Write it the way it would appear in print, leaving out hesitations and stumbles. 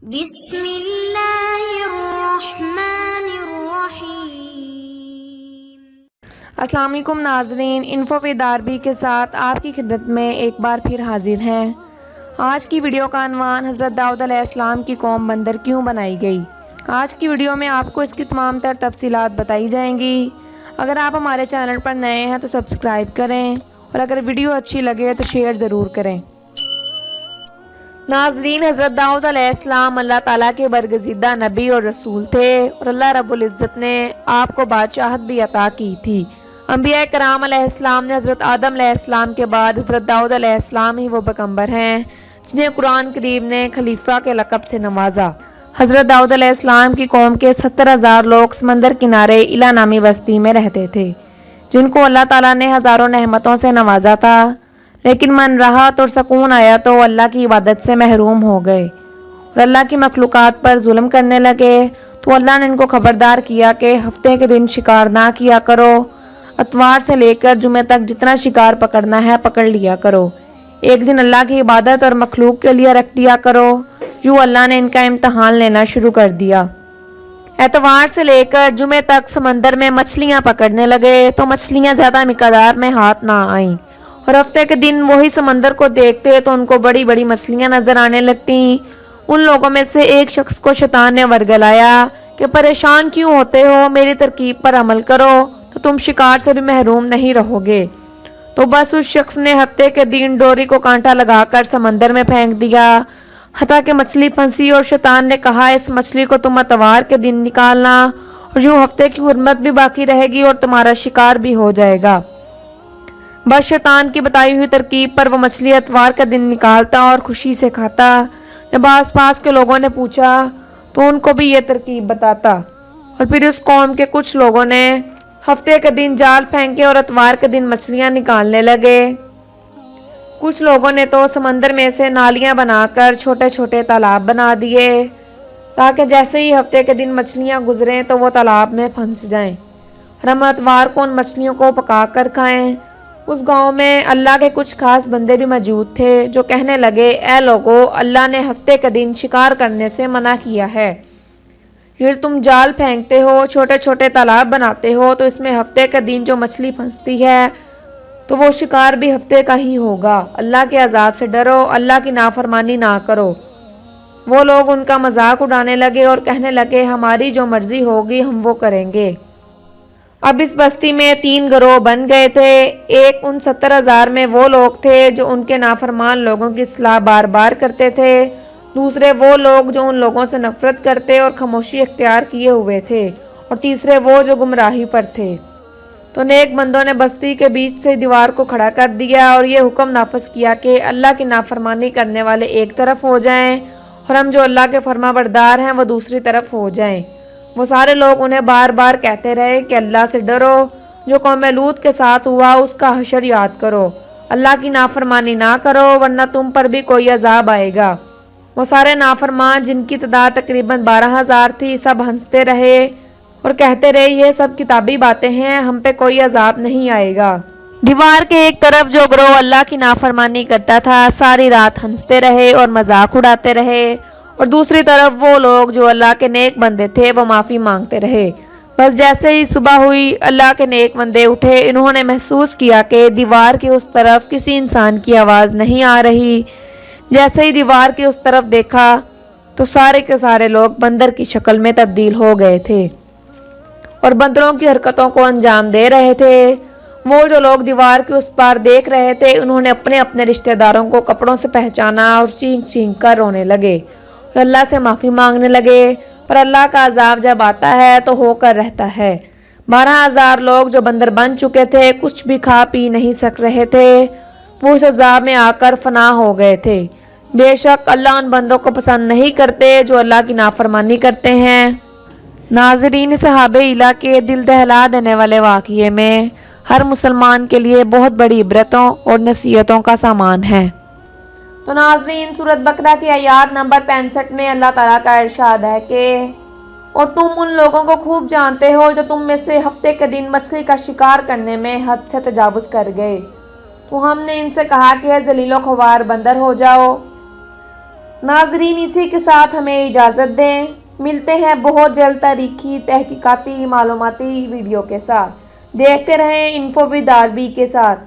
بسم اللہ الرحمن الرحیم۔ السلام علیکم ناظرین، انفو ود عربی کے ساتھ آپ کی خدمت میں ایک بار پھر حاضر ہیں۔ آج کی ویڈیو کا عنوان حضرت داؤد علیہ السلام کی قوم بندر کیوں بنائی گئی۔ آج کی ویڈیو میں آپ کو اس کی تمام تر تفصیلات بتائی جائیں گی۔ اگر آپ ہمارے چینل پر نئے ہیں تو سبسکرائب کریں اور اگر ویڈیو اچھی لگے تو شیئر ضرور کریں۔ ناظرین، حضرت داؤد علیہ السلام اللہ تعالیٰ کے برگزیدہ نبی اور رسول تھے اور اللہ رب العزت نے آپ کو بادشاہت بھی عطا کی تھی۔ انبیاء کرام علیہ السلام نے حضرت آدم علیہ السلام کے بعد حضرت داؤد علیہ السلام ہی وہ پیغمبر ہیں جنہیں قرآن کریم نے خلیفہ کے لقب سے نوازا۔ حضرت داؤد علیہ السلام کی قوم کے 70,000 لوگ سمندر کنارے ایلا نامی بستی میں رہتے تھے، جن کو اللہ تعالیٰ نے ہزاروں نعمتوں سے نوازا تھا، لیکن من راحت اور سکون آیا تو اللہ کی عبادت سے محروم ہو گئے اور اللہ کی مخلوقات پر ظلم کرنے لگے۔ تو اللہ نے ان کو خبردار کیا کہ ہفتے کے دن شکار نہ کیا کرو، اتوار سے لے کر جمعے تک جتنا شکار پکڑنا ہے پکڑ لیا کرو، ایک دن اللہ کی عبادت اور مخلوق کے لیے رکھ دیا کرو۔ یوں اللہ نے ان کا امتحان لینا شروع کر دیا۔ اتوار سے لے کر جمعے تک سمندر میں مچھلیاں پکڑنے لگے تو مچھلیاں زیادہ مقدار میں ہاتھ نہ آئیں، اور ہفتے کے دن وہی سمندر کو دیکھتے تو ان کو بڑی بڑی مچھلیاں نظر آنے لگتی۔ ان لوگوں میں سے ایک شخص کو شیطان نے ورگلایا کہ پریشان کیوں ہوتے ہو، میری ترکیب پر عمل کرو تو تم شکار سے بھی محروم نہیں رہو گے۔ تو بس اس شخص نے ہفتے کے دن ڈوری کو کانٹا لگا کر سمندر میں پھینک دیا، حتیٰ کہ مچھلی پھنسی اور شیطان نے کہا اس مچھلی کو تم اتوار کے دن نکالنا، اور یوں ہفتے کی حرمت بھی باقی رہے گی اور تمہارا شکار بھی ہو جائے گا۔ بس شیطان کی بتائی ہوئی ترکیب پر وہ مچھلی اتوار کا دن نکالتا اور خوشی سے کھاتا۔ جب آس پاس کے لوگوں نے پوچھا تو ان کو بھی یہ ترکیب بتاتا، اور پھر اس قوم کے کچھ لوگوں نے ہفتے کے دن جال پھینکے اور اتوار کے دن مچھلیاں نکالنے لگے۔ کچھ لوگوں نے تو سمندر میں سے نالیاں بنا کر چھوٹے چھوٹے تالاب بنا دیے تاکہ جیسے ہی ہفتے کے دن مچھلیاں گزریں تو وہ تالاب میں پھنس جائیں اور ہم اتوار کو ان مچھلیوں کو پکا کر کھائیں۔ اس گاؤں میں اللہ کے کچھ خاص بندے بھی موجود تھے جو کہنے لگے، اے لوگو، اللہ نے ہفتے کے دن شکار کرنے سے منع کیا ہے۔ یہ تم جال پھینکتے ہو، چھوٹے چھوٹے تالاب بناتے ہو، تو اس میں ہفتے کے دن جو مچھلی پھنستی ہے تو وہ شکار بھی ہفتے کا ہی ہوگا۔ اللہ کے عذاب سے ڈرو، اللہ کی نافرمانی نہ کرو۔ وہ لوگ ان کا مذاق اڑانے لگے اور کہنے لگے، ہماری جو مرضی ہوگی ہم وہ کریں گے۔ اب اس بستی میں 3 گروہ بن گئے تھے۔ ایک ان 70,000 میں وہ لوگ تھے جو ان کے نافرمان لوگوں کی اصلاح بار بار کرتے تھے، دوسرے وہ لوگ جو ان لوگوں سے نفرت کرتے اور خاموشی اختیار کیے ہوئے تھے، اور تیسرے وہ جو گمراہی پر تھے۔ تو نیک بندوں نے بستی کے بیچ سے دیوار کو کھڑا کر دیا اور یہ حکم نافذ کیا کہ اللہ کی نافرمانی کرنے والے ایک طرف ہو جائیں اور ہم جو اللہ کے فرما بردار ہیں وہ دوسری طرف ہو جائیں۔ وہ سارے لوگ انہیں بار بار کہتے رہے کہ اللہ سے ڈرو، جو قوم لوط کے ساتھ ہوا اس کا حشر یاد کرو، اللہ کی نافرمانی نہ کرو ورنہ تم پر بھی کوئی عذاب آئے گا۔ وہ سارے نافرمان جن کی تعداد تقریباً 12,000 تھی سب ہنستے رہے اور کہتے رہے، یہ سب کتابی باتیں ہیں، ہم پہ کوئی عذاب نہیں آئے گا۔ دیوار کے ایک طرف جو گروہ اللہ کی نافرمانی کرتا تھا ساری رات ہنستے رہے اور مذاق اڑاتے رہے، اور دوسری طرف وہ لوگ جو اللہ کے نیک بندے تھے وہ معافی مانگتے رہے۔ بس جیسے ہی صبح ہوئی اللہ کے نیک بندے اٹھے، انہوں نے محسوس کیا کہ دیوار کی اس طرف کسی انسان کی آواز نہیں آ رہی۔ جیسے ہی دیوار کی اس طرف دیکھا تو سارے کے سارے لوگ بندر کی شکل میں تبدیل ہو گئے تھے اور بندروں کی حرکتوں کو انجام دے رہے تھے۔ وہ جو لوگ دیوار کے اس پار دیکھ رہے تھے انہوں نے اپنے اپنے رشتہ داروں کو کپڑوں سے پہچانا اور چینک چینک کر رونے لگے اور اللہ سے معافی مانگنے لگے، پر اللہ کا عذاب جب آتا ہے تو ہو کر رہتا ہے۔ 12,000 لوگ جو بندر بن چکے تھے کچھ بھی کھا پی نہیں سک رہے تھے، وہ اس عذاب میں آ کر فنا ہو گئے تھے۔ بے شک اللہ ان بندوں کو پسند نہیں کرتے جو اللہ کی نافرمانی کرتے ہیں۔ ناظرین، صحابہ ایلا کے دل دہلا دینے والے واقعے میں ہر مسلمان کے لیے بہت بڑی عبرتوں اور نصیحتوں کا سامان ہے۔ تو ناظرین، سورۃ بقرہ کی آیات نمبر 65 میں اللہ تعالیٰ کا ارشاد ہے کہ اور تم ان لوگوں کو خوب جانتے ہو جو تم میں سے ہفتے کے دن مچھلی کا شکار کرنے میں حد سے تجاوز کر گئے، تو ہم نے ان سے کہا کہ ذلیل و خوار بندر ہو جاؤ، ناظرین اسی کے ساتھ ہمیں اجازت دیں، ملتے ہیں بہت جلد تاریخی تحقیقاتی معلوماتی ویڈیو کے ساتھ۔ دیکھتے رہیں انفو ود عربی کے ساتھ۔